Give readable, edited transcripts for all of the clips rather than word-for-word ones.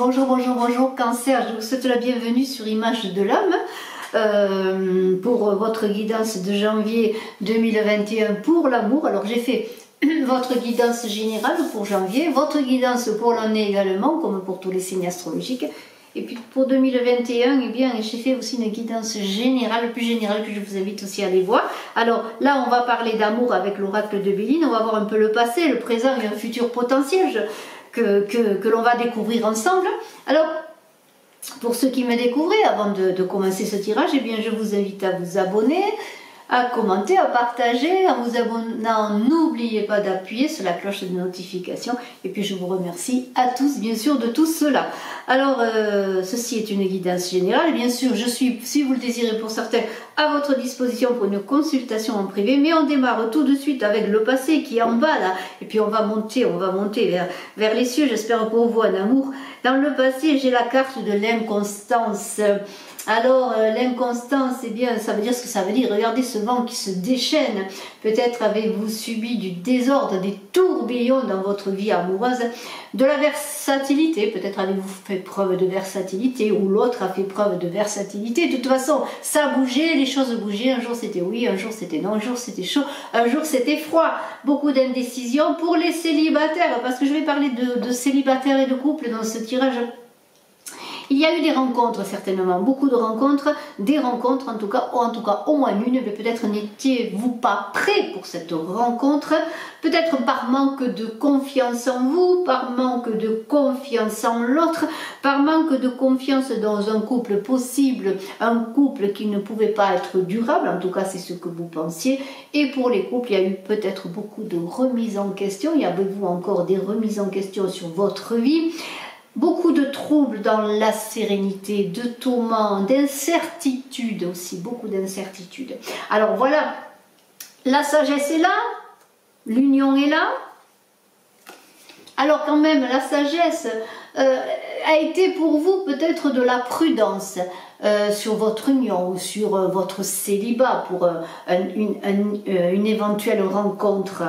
Bonjour, bonjour, bonjour Cancer, je vous souhaite la bienvenue sur Image de l'âme pour votre guidance de janvier 2021 pour l'amour. Alors j'ai fait votre guidance générale pour janvier, votre guidance pour l'année également, comme pour tous les signes astrologiques. Et puis pour 2021, eh bien, j'ai fait aussi une guidance générale, plus générale, que je vous invite aussi à aller voir. Alors là, on va parler d'amour avec l'oracle de Béline, on va voir un peu le passé, le présent et un futur potentiel que l'on va découvrir ensemble. Alors, pour ceux qui me découvrent, avant de commencer ce tirage, eh bien, je vous invite à vous abonner, à commenter, à partager. En vous abonnant, n'oubliez pas d'appuyer sur la cloche de notification. Et puis je vous remercie à tous, bien sûr, de tout cela. Alors, ceci est une guidance générale. Bien sûr, je suis, si vous le désirez pour certains, à votre disposition pour une consultation en privé. Mais on démarre tout de suite avec le passé qui est en bas là. Et puis on va monter vers les cieux. J'espère pour vous un amour. Dans le passé, j'ai la carte de l'inconstance. Alors, l'inconstance, eh bien, ça veut dire ce que ça veut dire. Regardez ce vent qui se déchaîne. Peut-être avez-vous subi du désordre, des tourbillons dans votre vie amoureuse, de la versatilité. Peut-être avez-vous fait preuve de versatilité ou l'autre a fait preuve de versatilité. De toute façon, ça bougeait, les choses bougeaient. Un jour c'était oui, un jour c'était non, un jour c'était chaud, un jour c'était froid. Beaucoup d'indécision pour les célibataires, parce que je vais parler de célibataires et de couples dans ce tirage. Il y a eu des rencontres certainement, beaucoup de rencontres, des rencontres en tout cas au moins une, mais peut-être n'étiez-vous pas prêt pour cette rencontre, peut-être par manque de confiance en vous, par manque de confiance en l'autre, par manque de confiance dans un couple possible, un couple qui ne pouvait pas être durable, en tout cas c'est ce que vous pensiez, et pour les couples il y a eu peut-être beaucoup de remises en question, y avez-vous encore des remises en question sur votre vie? Beaucoup de troubles dans la sérénité, de tourments, d'incertitudes aussi, beaucoup d'incertitudes. Alors voilà, la sagesse est là, l'union est là. Alors quand même, la sagesse a été pour vous peut-être de la prudence sur votre union ou sur votre célibat pour une éventuelle rencontre.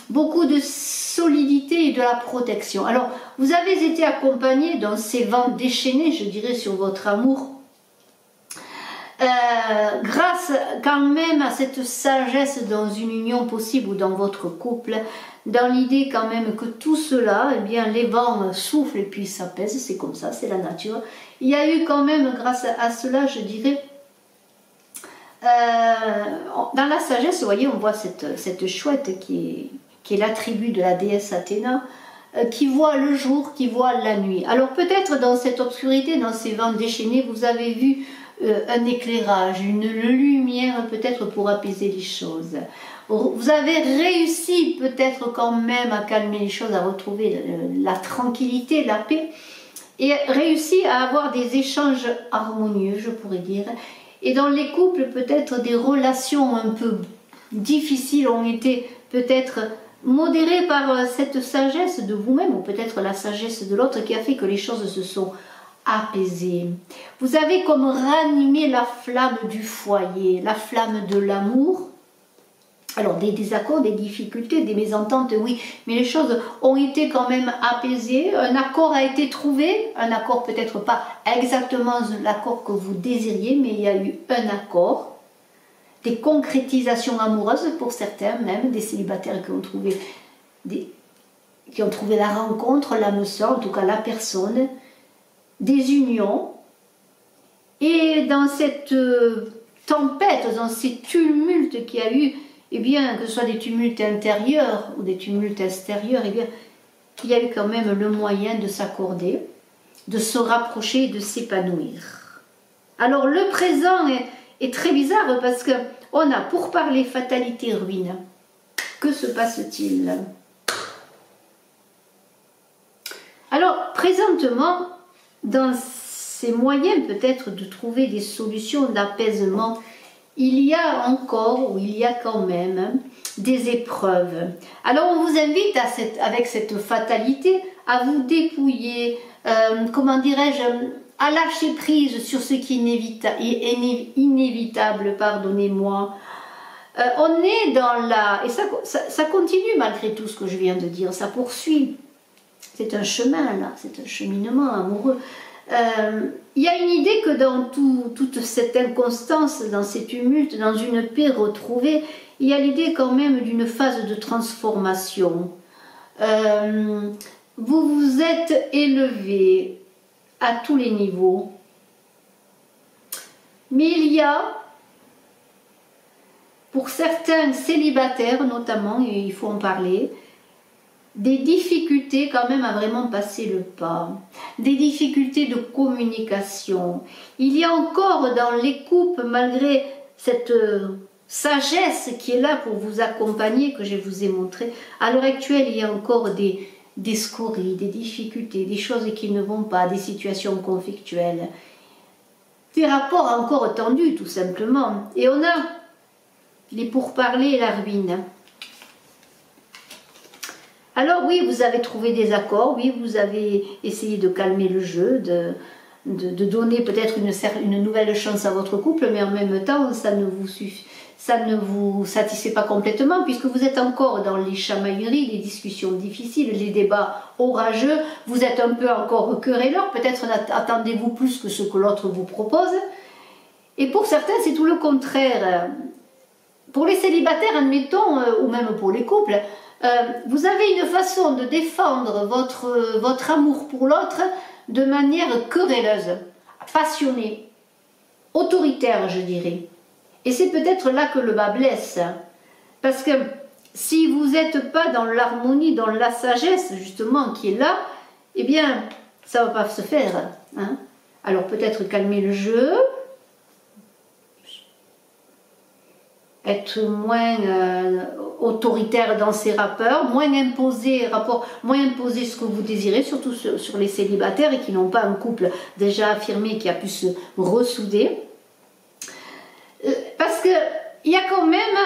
Beaucoup de solidité et de la protection. Alors, vous avez été accompagné dans ces vents déchaînés, je dirais, sur votre amour, grâce quand même à cette sagesse dans une union possible ou dans votre couple, dans l'idée quand même que tout cela, eh bien, les vents soufflent et puis s'apaisent, c'est comme ça, c'est la nature. Il y a eu quand même, grâce à cela, je dirais, dans la sagesse, vous voyez, on voit cette chouette qui est l'attribut de la déesse Athéna, qui voit le jour, qui voit la nuit. Alors peut-être dans cette obscurité, dans ces vents déchaînés, vous avez vu un éclairage, une lumière peut-être pour apaiser les choses. Vous avez réussi peut-être quand même à calmer les choses, à retrouver la tranquillité, la paix, et réussi à avoir des échanges harmonieux, je pourrais dire. Et dans les couples, peut-être des relations un peu difficiles ont été peut-être modérées par cette sagesse de vous-même, ou peut-être la sagesse de l'autre qui a fait que les choses se sont apaisées. Vous avez comme ranimé la flamme du foyer, la flamme de l'amour. Alors des désaccords, des difficultés, des mésententes, oui, mais les choses ont été quand même apaisées, un accord a été trouvé, un accord peut-être pas exactement l'accord que vous désiriez, mais il y a eu un accord, des concrétisations amoureuses pour certains, même des célibataires qui ont trouvé la rencontre, l'âme sœur, en tout cas la personne, des unions, et dans cette tempête, dans ces tumultes qu'il y a eu, eh bien, que ce soit des tumultes intérieurs ou des tumultes extérieurs, eh bien, il y a eu quand même le moyen de s'accorder, de se rapprocher et de s'épanouir. Alors, le présent est très bizarre parce qu'on a, pour parler fatalité, ruine. Que se passe-t-il? Alors, présentement, dans ces moyens peut-être de trouver des solutions d'apaisement, il y a encore, ou il y a quand même, des épreuves. Alors on vous invite avec cette fatalité à vous dépouiller, comment dirais-je, à lâcher prise sur ce qui est inévitable, pardonnez-moi. On est dans la... Et ça continue malgré tout ce que je viens de dire, ça poursuit. C'est un chemin là, c'est un cheminement amoureux. Il y a une idée que dans toute cette inconstance, dans ces tumultes, dans une paix retrouvée, il y a l'idée quand même d'une phase de transformation. Vous vous êtes élevé à tous les niveaux, mais il y a, pour certains célibataires notamment, et il faut en parler, des difficultés quand même à vraiment passer le pas, des difficultés de communication. Il y a encore dans les couples, malgré cette sagesse qui est là pour vous accompagner, que je vous ai montré, à l'heure actuelle, il y a encore des scories, des difficultés, des choses qui ne vont pas, des situations conflictuelles, des rapports encore tendus tout simplement. Et on a les pourparlers et la ruine. Alors oui, vous avez trouvé des accords, oui, vous avez essayé de calmer le jeu, de donner peut-être une nouvelle chance à votre couple, mais en même temps, ça ne vous satisfait pas complètement, puisque vous êtes encore dans les chamailleries, les discussions difficiles, les débats orageux, vous êtes un peu encore querelleur, peut-être attendez-vous plus que ce que l'autre vous propose. Et pour certains, c'est tout le contraire. Pour les célibataires, admettons, ou même pour les couples, vous avez une façon de défendre votre amour pour l'autre de manière querelleuse, passionnée, autoritaire, je dirais. Et c'est peut-être là que le bas blesse. Parce que si vous n'êtes pas dans l'harmonie, dans la sagesse, justement, qui est là, eh bien, ça ne va pas se faire. Hein. Alors peut-être calmer le jeu, être moins autoritaire dans ses rapports, moins imposer ce que vous désirez, surtout sur les célibataires et qui n'ont pas un couple déjà affirmé qui a pu se ressouder. Parce que il y a quand même,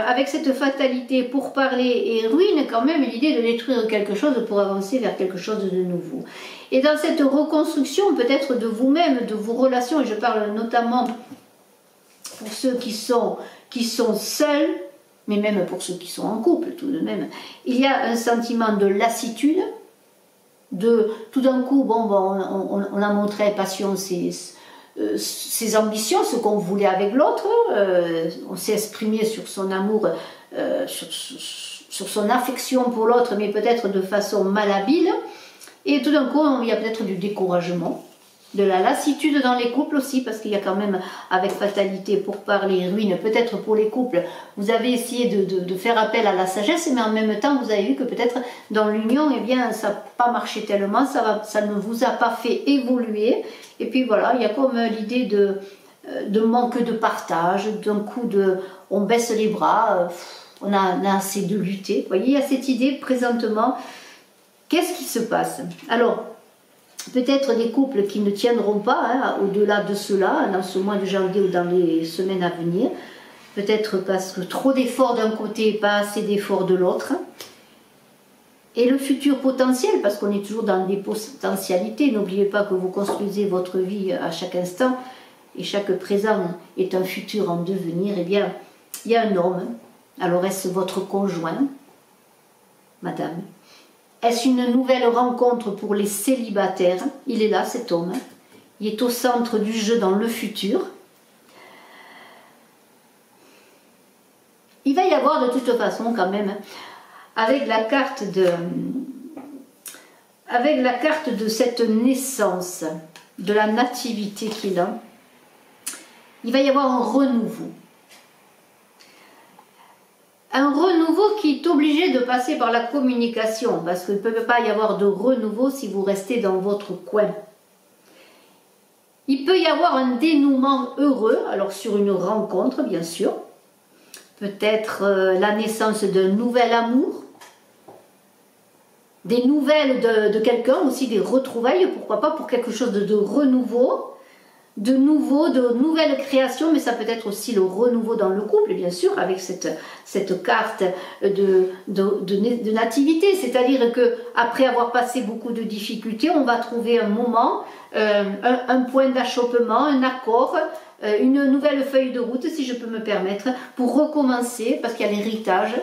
avec cette fatalité pour parler et ruine, quand même l'idée de détruire quelque chose pour avancer vers quelque chose de nouveau. Et dans cette reconstruction peut-être de vous-même, de vos relations, et je parle notamment pour ceux qui sont seuls, mais même pour ceux qui sont en couple tout de même, il y a un sentiment de lassitude, de tout d'un coup, on a montré passion ses ambitions, ce qu'on voulait avec l'autre, on s'est exprimé sur son amour, sur son affection pour l'autre, mais peut-être de façon malhabile, et tout d'un coup, il y a peut-être du découragement, de la lassitude dans les couples aussi, parce qu'il y a quand même, avec fatalité, pour parler ruine, peut-être pour les couples, vous avez essayé de faire appel à la sagesse, mais en même temps, vous avez vu que peut-être dans l'union, eh bien, ça n'a pas marché tellement, ça ne vous a pas fait évoluer, et puis voilà, il y a comme l'idée de manque de partage, d'un coup on baisse les bras, on a assez de lutter, vous voyez, il y a cette idée présentement, qu'est-ce qui se passe? Alors, peut-être des couples qui ne tiendront pas hein, au-delà de cela, dans ce mois de janvier ou dans les semaines à venir. Peut-être parce que trop d'efforts d'un côté et pas assez d'efforts de l'autre. Et le futur potentiel, parce qu'on est toujours dans des potentialités. N'oubliez pas que vous construisez votre vie à chaque instant et chaque présent est un futur en devenir. Eh bien, il y a un homme. Alors est-ce votre conjoint, madame? Est-ce une nouvelle rencontre pour les célibataires? Il est là, cet homme. Il est au centre du jeu dans le futur. Il va y avoir de toute façon quand même, avec la carte de cette naissance, de la nativité qu'il a, il va y avoir un renouveau. Un renouveau qui est obligé de passer par la communication, parce qu'il ne peut pas y avoir de renouveau si vous restez dans votre coin. Il peut y avoir un dénouement heureux, alors sur une rencontre bien sûr, peut-être la naissance d'un nouvel amour, des nouvelles de quelqu'un, aussi des retrouvailles, pourquoi pas pour quelque chose de renouveau, de nouvelles créations, mais ça peut être aussi le renouveau dans le couple, bien sûr, avec cette carte de nativité, c'est-à-dire que après avoir passé beaucoup de difficultés, on va trouver un moment, un point d'achoppement, un accord, une nouvelle feuille de route, si je peux me permettre, pour recommencer, parce qu'il y a l'héritage,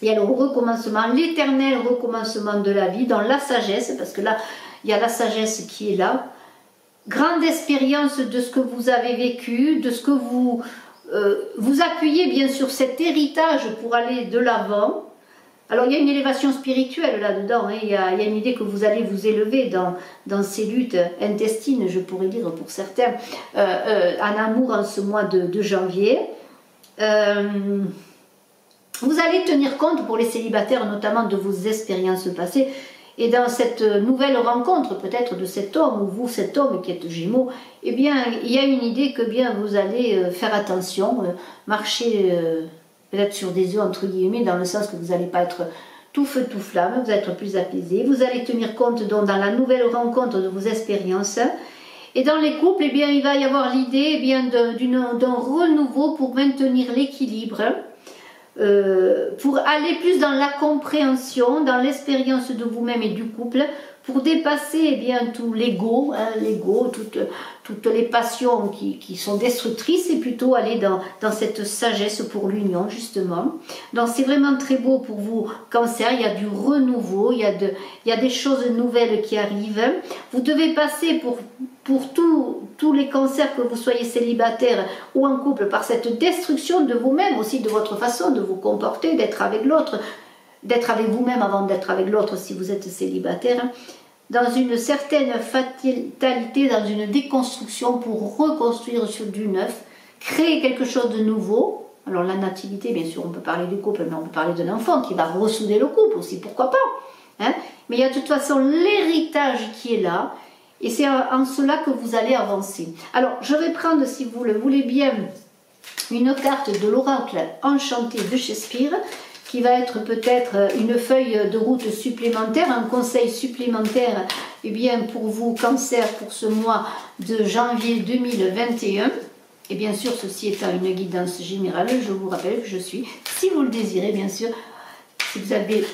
Il y a le recommencement, l'éternel recommencement de la vie, dans la sagesse, parce que là, il y a la sagesse qui est là. Grande expérience de ce que vous avez vécu, de ce que vous appuyez bien sur cet héritage pour aller de l'avant. Alors il y a une élévation spirituelle là-dedans, hein. Il y a une idée que vous allez vous élever dans ces luttes intestines, je pourrais dire pour certains, en amour en ce mois de janvier. Vous allez tenir compte pour les célibataires notamment de vos expériences passées. Et dans cette nouvelle rencontre, peut-être de cet homme, ou vous, cet homme qui êtes Gémeaux, eh bien, il y a une idée que bien vous allez faire attention, marcher peut-être sur des œufs, entre guillemets, dans le sens que vous n'allez pas être tout feu, tout flamme, vous allez être plus apaisé. Vous allez tenir compte donc dans la nouvelle rencontre de vos expériences. Et dans les couples, eh bien, il va y avoir l'idée eh bien d'un renouveau pour maintenir l'équilibre. Pour aller plus dans la compréhension, dans l'expérience de vous-même et du couple, pour dépasser eh bien, tout l'ego, hein, toutes les passions qui sont destructrices et plutôt aller dans cette sagesse pour l'union justement. Donc c'est vraiment très beau pour vous, Cancer, il y a du renouveau, il y a des choses nouvelles qui arrivent. Vous devez passer pour tous les cancers, que vous soyez célibataire ou en couple, par cette destruction de vous-même, aussi de votre façon de vous comporter, d'être avec l'autre, d'être avec vous-même avant d'être avec l'autre si vous êtes célibataire, dans une certaine fatalité, dans une déconstruction pour reconstruire sur du neuf, créer quelque chose de nouveau. Alors la nativité, bien sûr, on peut parler du couple, mais on peut parler d'un enfant qui va ressouder le couple aussi, pourquoi pas, hein. Mais il y a de toute façon l'héritage qui est là, et c'est en cela que vous allez avancer. Alors, je vais prendre, si vous le voulez bien, une carte de l'oracle enchanté de Shakespeare, qui va être peut-être une feuille de route supplémentaire, un conseil supplémentaire eh bien, pour vous, Cancer, pour ce mois de janvier 2021. Et bien sûr, ceci étant une guidance générale, je vous rappelle que je suis, si vous le désirez, bien sûr, si vous avez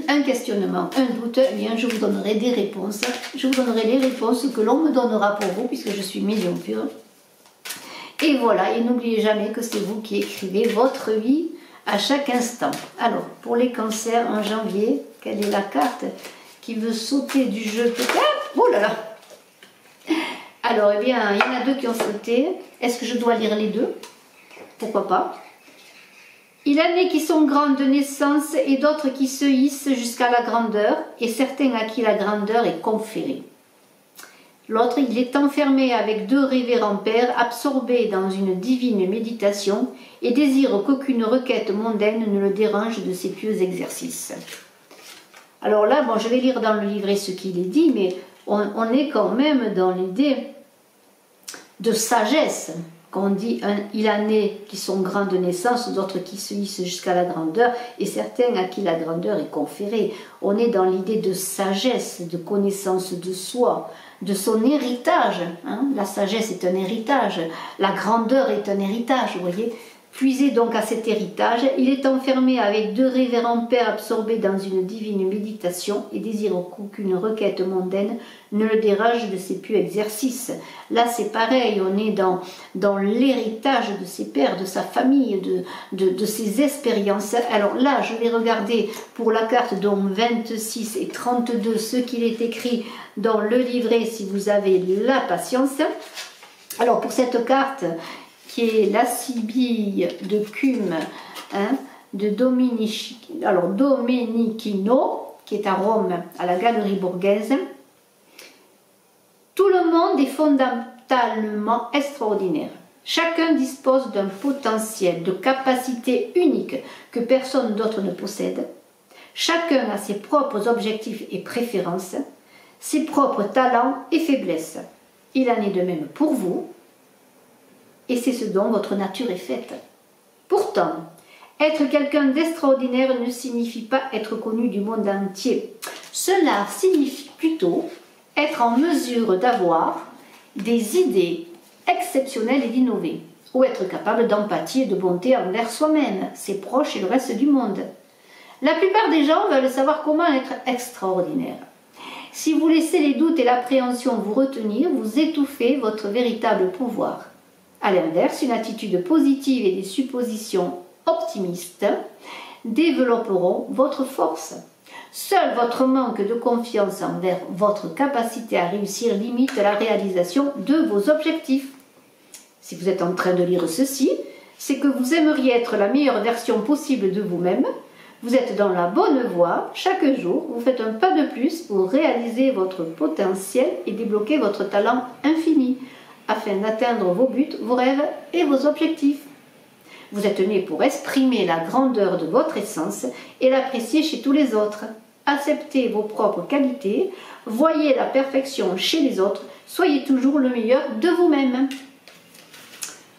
un questionnement, un doute, eh bien, je vous donnerai des réponses. Je vous donnerai les réponses que l'on me donnera pour vous, puisque je suis médium pure. Et voilà, et n'oubliez jamais que c'est vous qui écrivez votre vie à chaque instant. Alors, pour les cancers en janvier, quelle est la carte qui veut sauter du jeu peut-être? Oh là là! Alors, eh bien, il y en a deux qui ont sauté. Est-ce que je dois lire les deux? Pourquoi pas? Il en est qui sont grands de naissance et d'autres qui se hissent jusqu'à la grandeur, et certains à qui la grandeur est conférée. L'autre, il est enfermé avec deux révérends pères, absorbé dans une divine méditation, et désire qu'aucune requête mondaine ne le dérange de ses pieux exercices. Alors là, bon, je vais lire dans le livret ce qu'il est dit, mais on est quand même dans l'idée de sagesse. Qu'on dit, il en est qui sont grands de naissance, d'autres qui se hissent jusqu'à la grandeur, et certains à qui la grandeur est conférée. On est dans l'idée de sagesse, de connaissance de soi, de son héritage. Hein. La sagesse est un héritage, la grandeur est un héritage, vous voyez. Puisé donc à cet héritage, il est enfermé avec deux révérends pères absorbés dans une divine méditation et désire qu'aucune requête mondaine ne le dérange de ses pieux exercices. Là c'est pareil, on est dans l'héritage de ses pères, de sa famille, de ses expériences. Alors là je vais regarder pour la carte dont 26 et 32 ce qu'il est écrit dans le livret si vous avez la patience. Alors pour cette carte, qui est la Sibylle de Cume, hein, de Domenichino, qui est à Rome, à la Galerie Borghese. Tout le monde est fondamentalement extraordinaire. Chacun dispose d'un potentiel, de capacités uniques que personne d'autre ne possède. Chacun a ses propres objectifs et préférences, ses propres talents et faiblesses. Il en est de même pour vous. Et c'est ce dont votre nature est faite. Pourtant, être quelqu'un d'extraordinaire ne signifie pas être connu du monde entier. Cela signifie plutôt être en mesure d'avoir des idées exceptionnelles et d'innover, ou être capable d'empathie et de bonté envers soi-même, ses proches et le reste du monde. La plupart des gens veulent savoir comment être extraordinaire. Si vous laissez les doutes et l'appréhension vous retenir, vous étouffez votre véritable pouvoir. A l'inverse, une attitude positive et des suppositions optimistes développeront votre force. Seul votre manque de confiance envers votre capacité à réussir limite la réalisation de vos objectifs. Si vous êtes en train de lire ceci, c'est que vous aimeriez être la meilleure version possible de vous-même. Vous êtes dans la bonne voie. Chaque jour, vous faites un pas de plus pour réaliser votre potentiel et débloquer votre talent infini afin d'atteindre vos buts, vos rêves et vos objectifs. Vous êtes né pour exprimer la grandeur de votre essence et l'apprécier chez tous les autres. Acceptez vos propres qualités, voyez la perfection chez les autres, soyez toujours le meilleur de vous-même.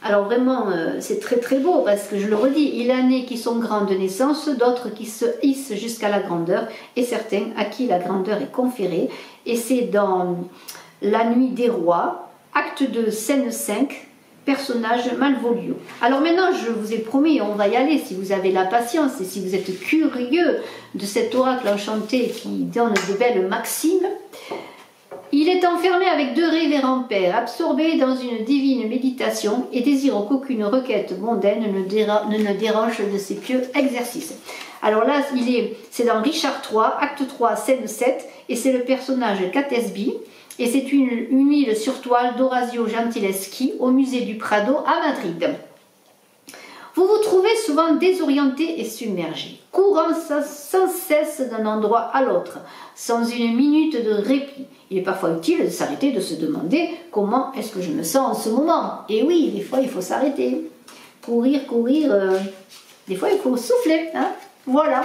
Alors vraiment, c'est très très beau parce que je le redis, il y en a qui sont grands de naissance, d'autres qui se hissent jusqu'à la grandeur et certains à qui la grandeur est conférée. Et c'est dans La Nuit des Rois, acte 2, scène 5, personnage Malvolio. Alors maintenant, je vous ai promis, on va y aller si vous avez la patience et si vous êtes curieux de cet oracle enchanté qui donne de belles maximes. Il est enfermé avec 2 révérends pères, absorbé dans une divine méditation et désire qu'aucune requête mondaine ne le dérange de ses pieux exercices. Alors là, c'est dans Richard III, acte 3, scène 7, et c'est le personnage Catesby. Et c'est une huile sur toile d'Orazio Gentileschi au musée du Prado à Madrid. Vous vous trouvez souvent désorienté et submergé, courant sans cesse d'un endroit à l'autre, sans une minute de répit. Il est parfois utile de s'arrêter, de se demander comment est-ce que je me sens en ce moment. Et oui, des fois il faut s'arrêter. Courir, des fois il faut souffler. Hein, voilà.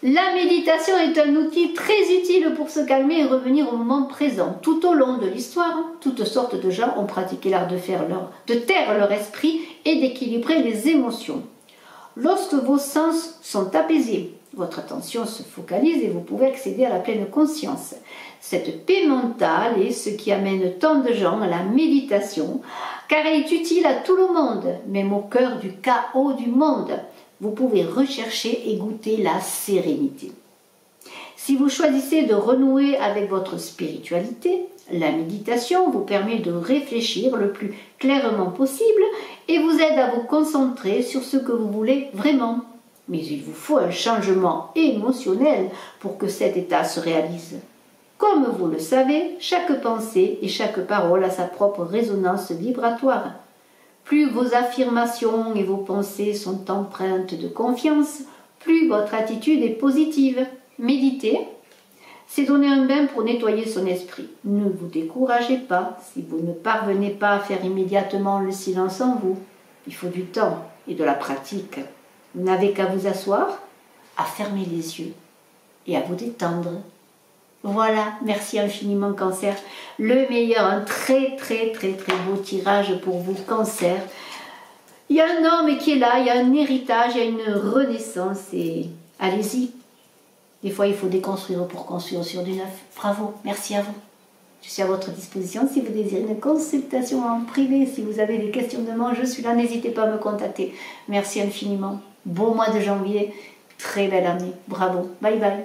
La méditation est un outil très utile pour se calmer et revenir au moment présent. Tout au long de l'histoire, toutes sortes de gens ont pratiqué l'art de taire leur esprit et d'équilibrer les émotions. Lorsque vos sens sont apaisés, votre attention se focalise et vous pouvez accéder à la pleine conscience. Cette paix mentale est ce qui amène tant de gens à la méditation, car elle est utile à tout le monde, même au cœur du chaos du monde. Vous pouvez rechercher et goûter la sérénité. Si vous choisissez de renouer avec votre spiritualité, la méditation vous permet de réfléchir le plus clairement possible et vous aide à vous concentrer sur ce que vous voulez vraiment. Mais il vous faut un changement émotionnel pour que cet état se réalise. Comme vous le savez, chaque pensée et chaque parole a sa propre résonance vibratoire. Plus vos affirmations et vos pensées sont empreintes de confiance, plus votre attitude est positive. Méditer, c'est donner un bain pour nettoyer son esprit. Ne vous découragez pas si vous ne parvenez pas à faire immédiatement le silence en vous. Il faut du temps et de la pratique. Vous n'avez qu'à vous asseoir, à fermer les yeux et à vous détendre. Voilà, merci infiniment Cancer. Le meilleur, un très très très très beau tirage pour vous Cancer. Il y a un homme qui est là, il y a un héritage, il y a une renaissance et allez-y. Des fois il faut déconstruire pour construire sur du neuf. Bravo, merci à vous. Je suis à votre disposition si vous désirez une consultation en privé, si vous avez des questionnements, je suis là, n'hésitez pas à me contacter. Merci infiniment. Beau mois de janvier, très belle année. Bravo, bye bye.